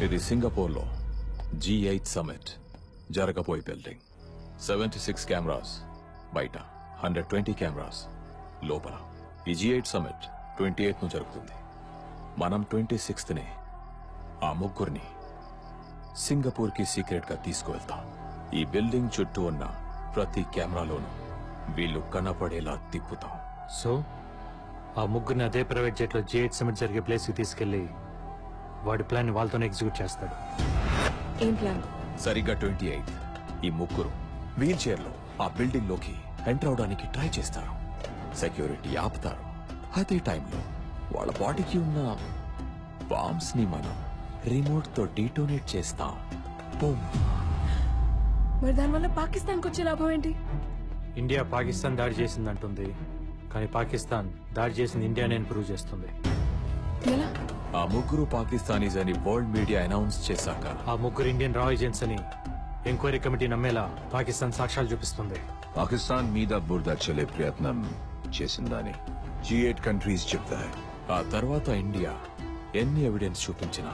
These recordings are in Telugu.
ఇది సింగపూర్లో G8 సమిట్ జరగబోయే బిల్డింగ్. 76 కెమెరాస్ బయట, 120 కెమెరాస్ లోపల. ఈ G8 సమిట్ 28ను జరుగుతుంది. మనం 26నే ఆ ముగ్గురిని సింగపూర్కి సీక్రెట్గా తీసుకువెళ్తాం. ఈ బిల్డింగ్ చుట్టూ ఉన్న ప్రతి కెమెరాలోనూ వీళ్ళు కనపడేలా తిప్పుతాం. సో ఆ ముగ్గురిని అదే ప్రైవేట్ జెట్ లో G8 సమిట్ జరిగే ప్లేస్ కి తీసుకెళ్లి వాడి ప్లాన్ ని వాళ్ళతోనే ఎగ్జిక్యూట్ చేస్తాడు. ఏం ప్లాన్? సరిగ్గా 28 ఈ ముగ్గురు వీల్ చైర్ లో ఆ బిల్డింగ్ లోకి ఎంటర్ అవడానికి ట్రై చేస్తారు. సెక్యూరిటీ ఆపుతారు. అదే టైంలో వాళ్ళ బాడీకి ఉన్న బాంబ్స్ ని మనం రిమోట్ తో డీటోనేట్ చేస్తాం. మరి దానివల్ల పాకిస్తాన్కి వచ్చే లాభం ఏంటి? ఇండియా పాకిస్తాన్ దాడి చేసిందంటుంది, కానీ పాకిస్తాన్ దాడి చేసింది ఇండియానే ప్రూవ్ చేస్తుంది. ఎలా? ఆ ముగ్గురు పాకిస్తానీస్ అని వరల్డ్ మీడియా అనౌన్స్ చేశాక ఆ ముగ్గురు ఇండియన్ రా ఏజెంట్స్ అని ఎంక్వైరీ కమిటీ నమ్మేలా పాకిస్తాన్ సాక్ష్యాలు చూపిస్తుంది. పాకిస్తాన్ మీద బురద చల్లే ప్రయత్నం చేసిందని G8 కంట్రీస్ చెప్తాయి. ఆ తర్వాత ఇండియా ఎన్ని ఎవిడెన్స్ చూపించినా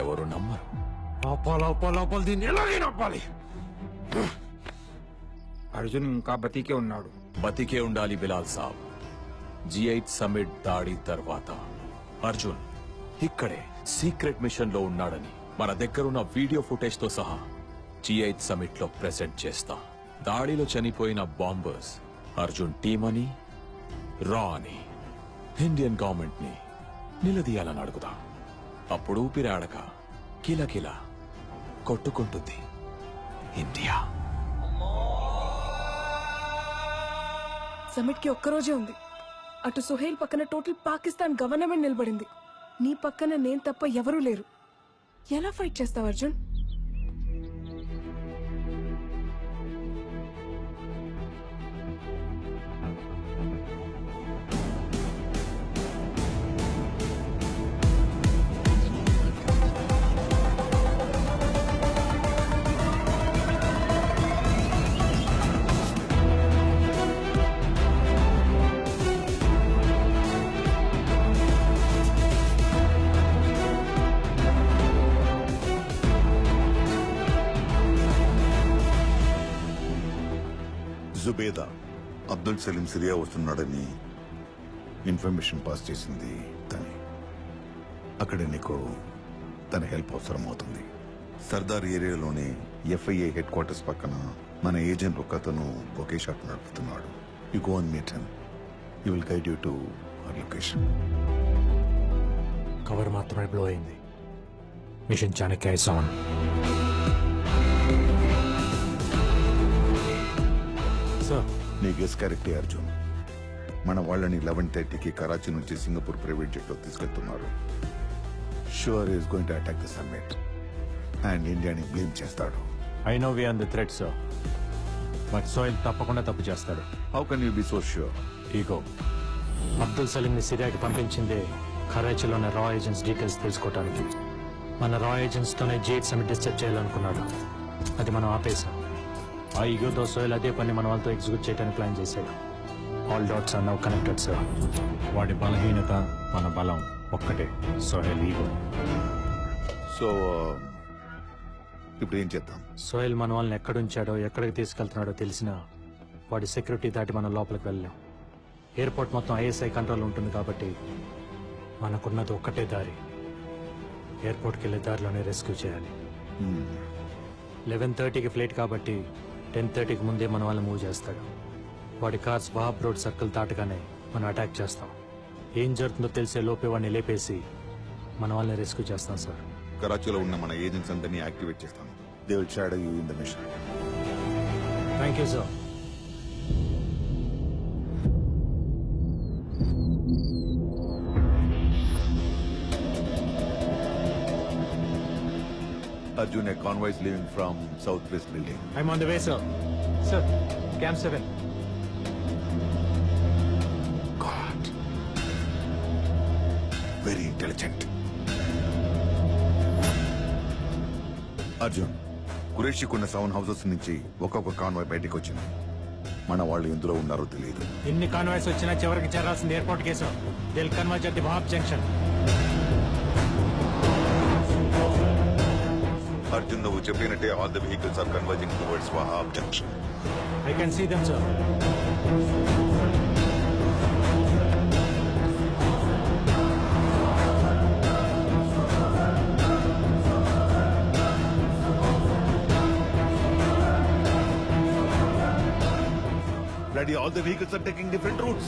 ఎవరు నమ్మరు. దీన్ని ఎలాగైనా ఆపాలి. అర్జున్ ఇంకా బతికే ఉన్నాడు. బతికే ఉండాలి బిలాల్ సాబ్. G8 సమిట్ దాడి తర్వాత అర్జున్ ఇక్కడే సీక్రెట్ మిషన్ లో ఉన్నాడని మన దగ్గరున్న వీడియో ఫుటేజ్ తో సహా G8 సమిట్ లో ప్రెజెంట్ చేస్తాం. దాడిలో చనిపోయిన బాంబర్స్ అర్జున్ టీమ్ అని, రా అని ఇండియన్ గవర్నమెంట్ ని నిలదీయాలని అడుగుదాం. అప్పుడు ఊపిరాడక కిలకిల కొట్టుకుంటుంది ఇండియా. సమిట్ కి ఒక్కరోజే ఉంది. అటు సుహేల్ పక్కన టోటల్ పాకిస్తాన్ గవర్నమెంట్ నిలబడింది. నీ పక్కన నేను తప్ప ఎవరూ లేరు. ఎలా ఫైట్ చేస్తావు Arjun? Zubeda Abdul Salim Syria వస్తున్నాడని ఇన్ఫర్మేషన్ పాస్ చేసింది తనే. అక్కడ నీకు తన హెల్ప్ అవసరం అవుతుంది. సర్దార్ ఏరియాలోనే FIA హెడ్ క్వార్టర్స్ పక్కన మన ఏజెంట్ ఒక అతను ఒకే షాప్ నడుపుతున్నాడు. You go and meet him. You will guide you to our location. Cover మాత్రమే బ్లో అయింది. Mission Chanakya is on. నీ గెస్ కరెక్టే అర్జున్. మన వాళ్ళని 11:30కి కరాచీ నుంచి సింగపూర్ ప్రైవేట్ జెట్ లో తీసుకెళ్తున్నారు. Sure is going to attack the summit and ఇండియాని బ్లేమ్ చేస్తాడు. I know we are the threat sir, but Sohail తప్పకుండా తప్పు చేస్తాడు. How can you be so sure? Ego. Abdul Salim ని సిరియాకి పంపించిందే కరాచీలోని రా ఏజెంట్స్ డీటెయిల్స్ తెలుసుకోవడానికి. మన రా ఏజెంట్స్ తోనే G8 సమిట్ డిస్టర్బ్ చేయాలనుకున్నాడు. అది మనం ఆపేశాం. ఆ ఈగోతో సోహెల్ అదే పని మన వాళ్ళతో ఎగ్జిక్యూట్ చేయడానికి ప్లాన్ చేశాడు. All dots are now connected sir. వాడి బలహీనత మన బలం ఒక్కటే, సోహెల్ ఈగో. సో ఇప్పుడు ఏం చేద్దాం? సోహెల్ మన వాళ్ళని ఎక్కడుంచాడో ఎక్కడికి తీసుకెళ్తున్నాడో తెలిసినా వాడి సెక్యూరిటీ దాటి మనం లోపలికి వెళ్ళాం. ఎయిర్పోర్ట్ మొత్తం ISI కంట్రోల్ ఉంటుంది కాబట్టి మనకున్నది ఒక్కటే దారి. ఎయిర్పోర్ట్కి వెళ్ళే దారిలోనే రెస్క్యూ చేయాలి. 11:30కి ఫ్లైట్ కాబట్టి 10:30కి ముందే మన వాళ్ళని మూవ్ చేస్తాడు. వాడి కార్స్ వాహబ్ రోడ్ సర్కిల్ దాటగానే మనం అటాక్ చేస్తాం. ఏం జరుగుతుందో తెలిసే లోపే వాడిని లేపేసి మన వాళ్ళని రెస్క్యూ చేస్తాం సార్. కరాచీలో ఉన్న మన ఏజెంట్స్ అందరినీ యాక్టివేట్ చేస్తాను. They will shadow you in the mission. Thank you sir. Arjun, a convoy is leaving from Southwest building. I'm on the way, sir. Sir, Camp 7. God. Very intelligent. Arjun, కురేషికున్న 7 హౌసెస్ నుంచి ఒక్కొక్క కాన్వాయ్ బయటకు వచ్చింది. మన వాళ్ళు ఎందులో ఉన్నారో తెలియదు. ఎన్ని కాన్వాయ్స్ వచ్చినా చివరికి చేరాల్సింది ఎయిర్పోర్ట్ కేసు. They'll converge at the Wahab junction. Arjun నువ్వు చెప్పినట్టే all the vehicles are converging towards Wahab junction. I can see them sir. Bloody, all the vehicles are taking different routes.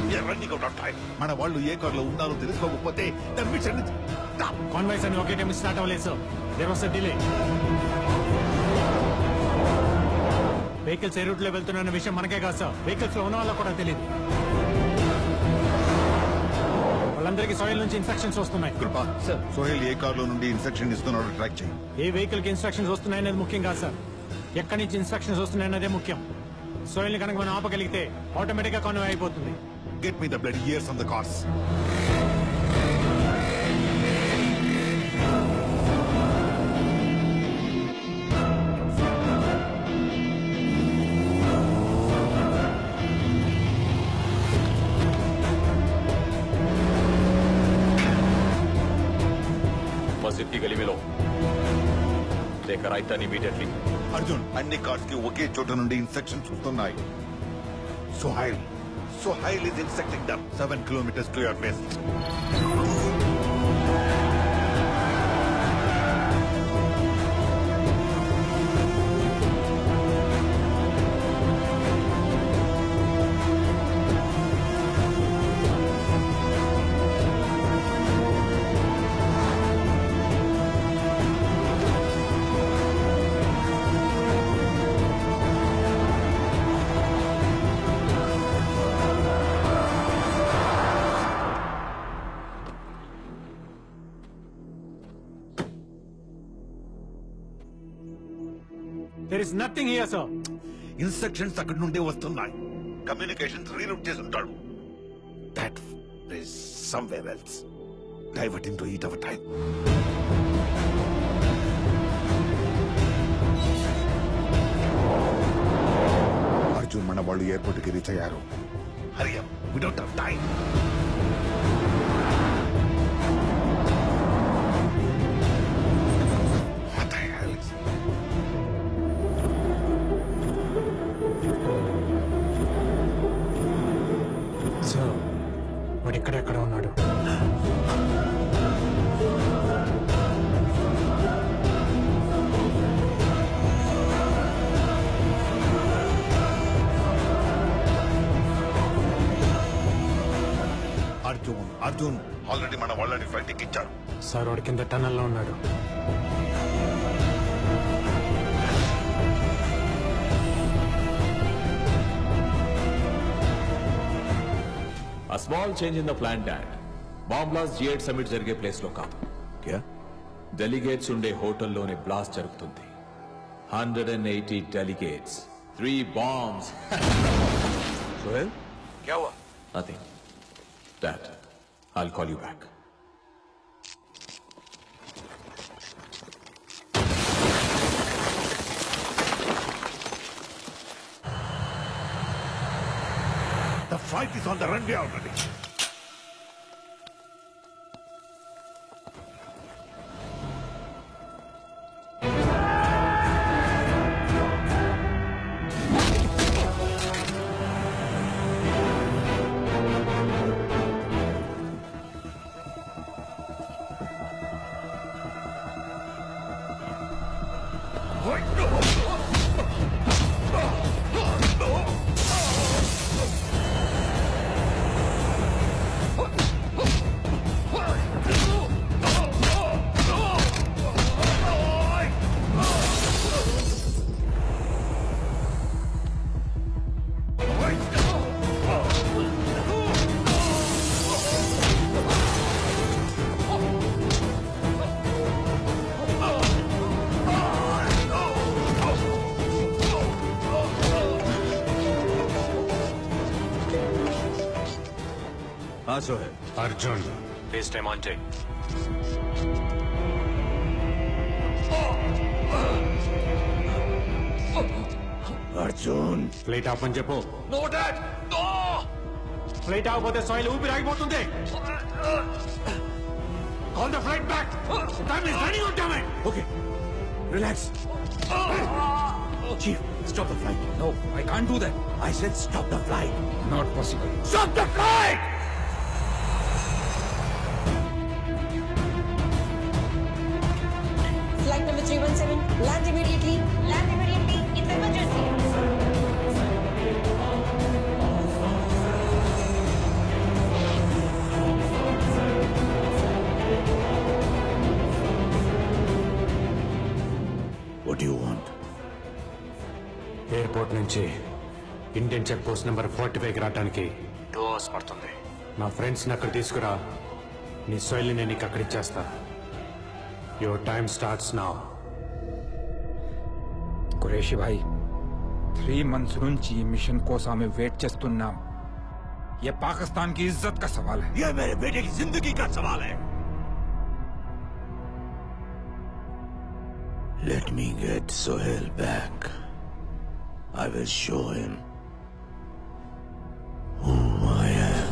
We are running out of time. మన వాళ్ళు ఏ కార్లో ఉన్నారో తెలుసుకోకపోతే the mission is stop. Convoys అని ఒకే టైం స్టార్ట్ అవ్వలేదు sir. There was a delay. Vehicles ఏ రూట్ లో వెళ్తున్న విషయం మనకే కాదు సార్, వెహికల్స్ లో ఉన్న వాళ్ళకి కూడా తెలియదు. వాళ్ళందరికీ సోహెల్ నుంచి ఇన్స్ట్రక్షన్స్ వస్తున్నాయి. కృపా సార్, సోహెల్ ఏ కార్లో నుండి ఇన్స్ట్రక్షన్ ఇస్తున్నాడో ట్రాక్ చేయి. ఏ వెహికల్ కి ఇన్స్ట్రక్షన్స్ వస్తున్నాయనేది ముఖ్యం కాదు సార్, ఎక్కడి నుంచి ఇన్స్ట్రక్షన్స్ వస్తున్నాయన్నదే ముఖ్యం. సోహెల్ ని కనుక మనం ఆపగలిగితే ఆటోమేటిక్ గా కాన్వాయ్ అయిపోతుంది. Get me the bloody ears on the cars. मस्जिद की गली में लो, लेकर आई टर्न इमीडिएटली. అర్జున్, అన్ని కార్స్ కి ఒకే చోట నుండి ఇన్స్ట్రక్షన్స్ వస్తున్నాయి. Sohail is instructing them 7 kilometers to your west. There is nothing here, sir. Instructions అక్కడి నుండే వస్తున్నాయి. కమ్యూనికేషన్స్ రీరూట్ చేసి ఉంటాడు. That is somewhere else. Diverting to eat our time. Arjun, మన వాళ్ళు ఎయిర్పోర్ట్ కి రీచ్ అయ్యారు. Hurry up, we don't have time. Sir, వాడు ఎక్కడెక్కడ ఉన్నాడు? అర్జున్ ఆల్రెడీ మన వాళ్ళని ఫ్లైట్ ఇచ్చారు. సార్, వాడి కింద టన్నల్లో ఉన్నాడు. A small change in the plan, Dad. Bomb blast G8 summit జరిగే ప్లేస్ లో కాదు. क्या డెలిగేట్స్ ఉండే హోటల్లోనే బ్లాస్ట్ జరుగుతుంది. 180 డెలిగేట్స్, 3 బాంబ్స్. सोहेल क्या हुआ? Nothing. Dad, I'll call you back. The fight is on the runway already. हाँ Sohail. Arjun, please time on చేయి. అర్జున్, ఫ్లైట్ ఆపని చెప్పు. No, Dad! No! ఫ్లైట్ ఆగిపోతే సోహెల్ ఊపిరి ఆగిపోతుంది. Call the flight back. Time is running out, damn it. Okay, relax. Chief, stop the flight. No, I can't do that. I said stop the flight. Not possible. Stop the flight! Flight number 317, land immediately. Land immediately. It's emergency. What do you want? Airport నుంచి ఇండియన్ చెక్ పోస్ట్ నెంబర్ 45కి రావడానికి 2 hours పడుతుంది. నా ఫ్రెండ్స్ని అక్కడ తీసుకురా, నీ సొయిల్ని నేను నీకు అక్కడ ఇచ్చేస్తా. Your time starts now. Qureshi Bhai 3 months నుంచి ఈ మిషన్ కోసం మేము వెయిట్ చేస్తున్నాం. ये पाकिस्तान की इज्जत का सवाल है. ये मेरे बेटे की जिंदगी का सवाल है. Let me get Sohail back. I will show him who I am.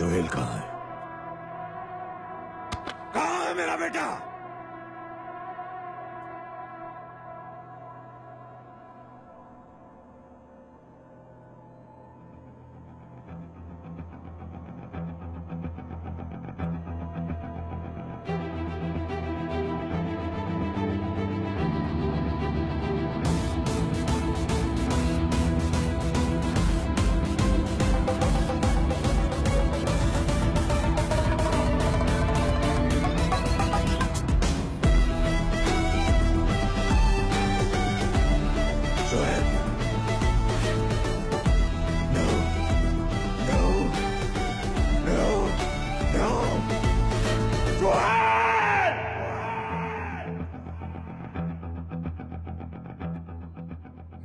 Sohail कहाँ है? कहाँ है मेरा बेटा?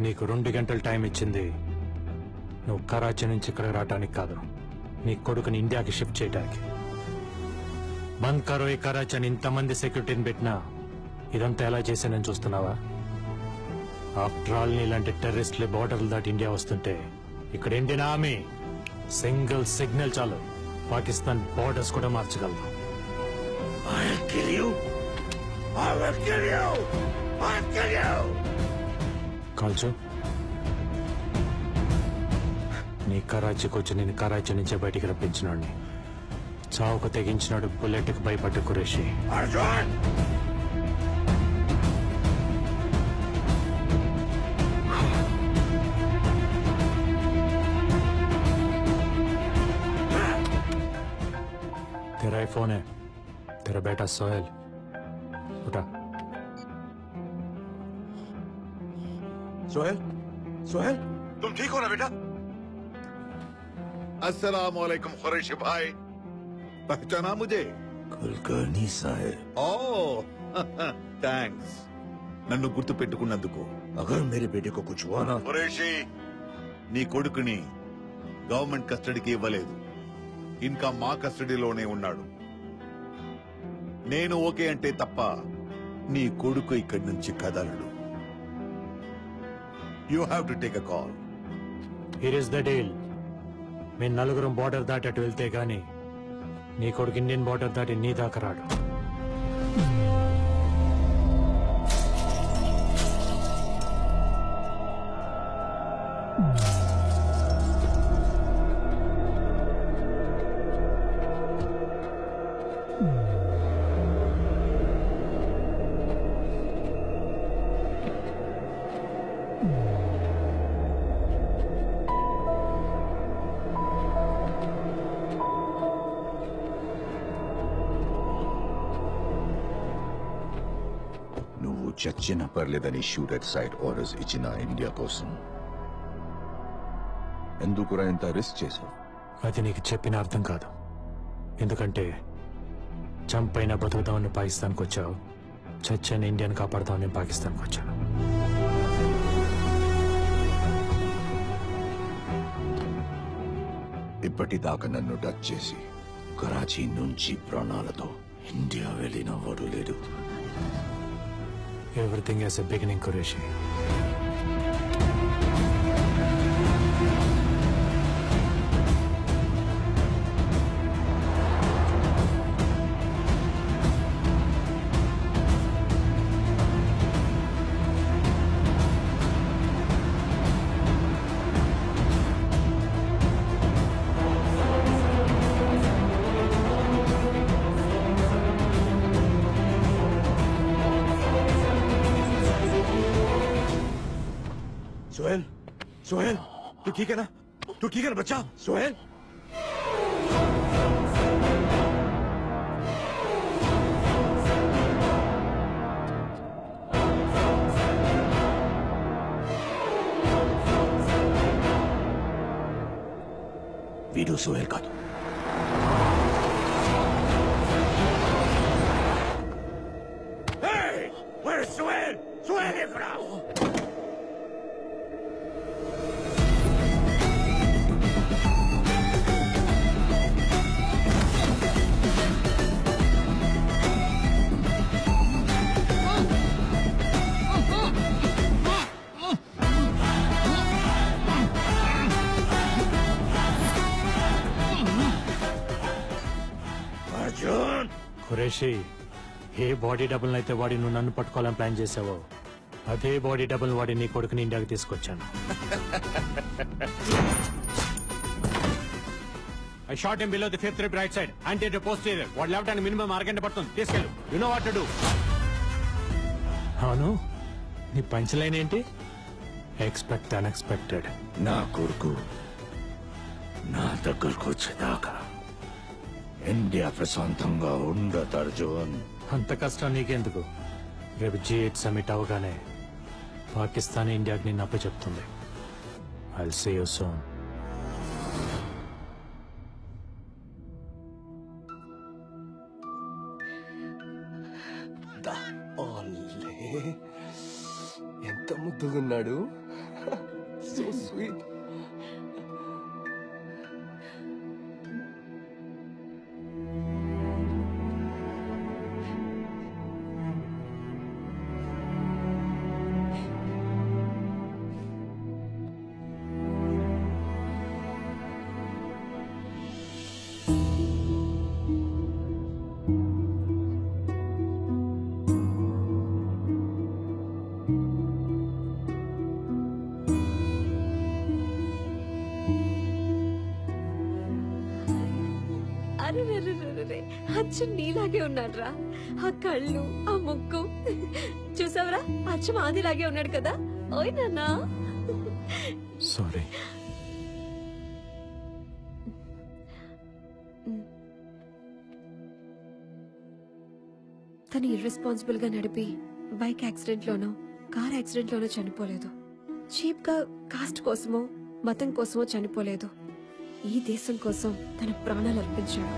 నీకు 2 గంటలు టైం ఇచ్చింది నువ్వు కరాచీ నుంచి ఇక్కడ రావడానికి కాదు, నీ కొడుకుని ఇండియాకి షిఫ్ట్ చేయడానికి. బంద్ కరో ఈ కరాచీ అని ఇంతమంది సెక్యూరిటీని పెట్టినా ఇదంతా ఎలా చేశానని చూస్తున్నావా? ఆఫ్టర్ ఆల్ నీలాంటి టెర్రరిస్టులు బోర్డర్లు దాటి ఇండియా వస్తుంటే ఇక్కడ ఇండియన్ ఆర్మీ సింగిల్ సిగ్నల్ చాలు పాకిస్తాన్ బోర్డర్స్ కూడా మార్చగలదు. I'll kill you. I will kill you. I'll kill you. కాల్చు. నీ కరాచీకి వచ్చి నేను కరాచీ నుంచే బయటికి రప్పించినాడిని. చావుకు తెగించినాడు బుల్లెట్కి భయపడ్డ కురేషి. Arjun! तेरा ही फोन है, तेरा बेटा सोहेल. उठा. सोहेल, सोहेल, तुम ठीक हो ना बेटा? अस्सलाम वालेकुम खुरैशी भाई, पहचाना मुझे? कुलकर्णी साहब. ఓ థ్యాంక్స్ నన్ను గుర్తు పెట్టుకున్నందుకు. अगर मेरे बेटे को कुछ हुआ ना, ఖురేషీ, నీ కొడుకుని గవర్నమెంట్ కస్టడీకి ఇవ్వలేదు, ఇంకా మా కస్టడీలోనే ఉన్నాడు. నేను ఓకే అంటే తప్ప నీ కొడుకు ఇక్కడి నుంచి కదలడు. You have to take a call. Here is the deal. మీ నలుగురం బోర్డర్ దాటి అటు వెళ్తే గాని నీ కొడుకు ఇండియన్ బోర్డర్ దాటి నీ దాకా రాడు. నువ్వు చచ్చినా పర్లేదని షూట్ అట్ సైట్ ఆర్డర్స్ ఇచ్చిన ఇండియా కోసం ఎందుకురా ఇంత రిస్క్ చేశావు? అది నీకు చెప్పిన అర్థం కాదు. ఎందుకంటే చంపైనా బతుకుదామని పాకిస్తాన్కి వచ్చావు, చచ్చని ఇండియాని కాపాడుదామని పాకిస్తాన్కి వచ్చాను. ఇప్పటిదాకా నన్ను టచ్ చేసి కరాచీ నుంచి ప్రాణాలతో ఇండియా వెళ్ళిన వాడు లేడు. Everything as a beginning, Qureshi. Sohail, Sohail, तू ठीक है ना? तू ठीक है ना बच्चा? सोहेल, वीडियो सोहेल का Hey, where's Sohail? Sohail is now. Arjun, Qureshi, a body double అయితే వాడి నువ్వు నన్ను పట్టుకోవాలని ప్లాన్ చేసావో అదే బాడీ డబుల్ వాడి నీ కొడుకుని ఇండియాకి తీసుకొచ్చాను. I shot him below the fifth rib right side. Anterior posterior. వాడు లేవడానికి మినిమం అరగంట పడుతుంది. తీసుకెళ్ళు. You know what to do. అవును, నీ పంచ్ లైన్ ఏంటి? Expect unexpected. నా కొడుకు నా దగ్గరకు వచ్చేదాకా ఇండియా ప్రశాంతంగా ఉండదు అర్జున్. అంత కష్టం నీకెందుకు? రేపు G8 సమిట్ అవగానే పాకిస్తాన్ ఇండియాకి నిన్ను అప్పచెప్తుంది. I'll see you soon. ఎంత ముద్దుగున్నాడు. So sweet. అరే అచ్చు నీలాగే ఉన్నాడ్రా. ఆ కళ్ళు, ఆ ముక్కు చూసావరా? అచ్చు మాదిలాగే ఉన్నాడు కదా. ఓయ్ నాన్నా. సారీ. తను ఇర్రెస్పాన్సిబుల్ గా నడిపి బైక్ యాక్సిడెంట్ లోనో కార్ యాక్సిడెంట్ లోనో చనిపోలేదు. చీప్ గా కాస్ట్ కోసమో మతం కోసమో చనిపోలేదు. ఈ దేశం కోసం తన ప్రాణాలు అర్పించాడు.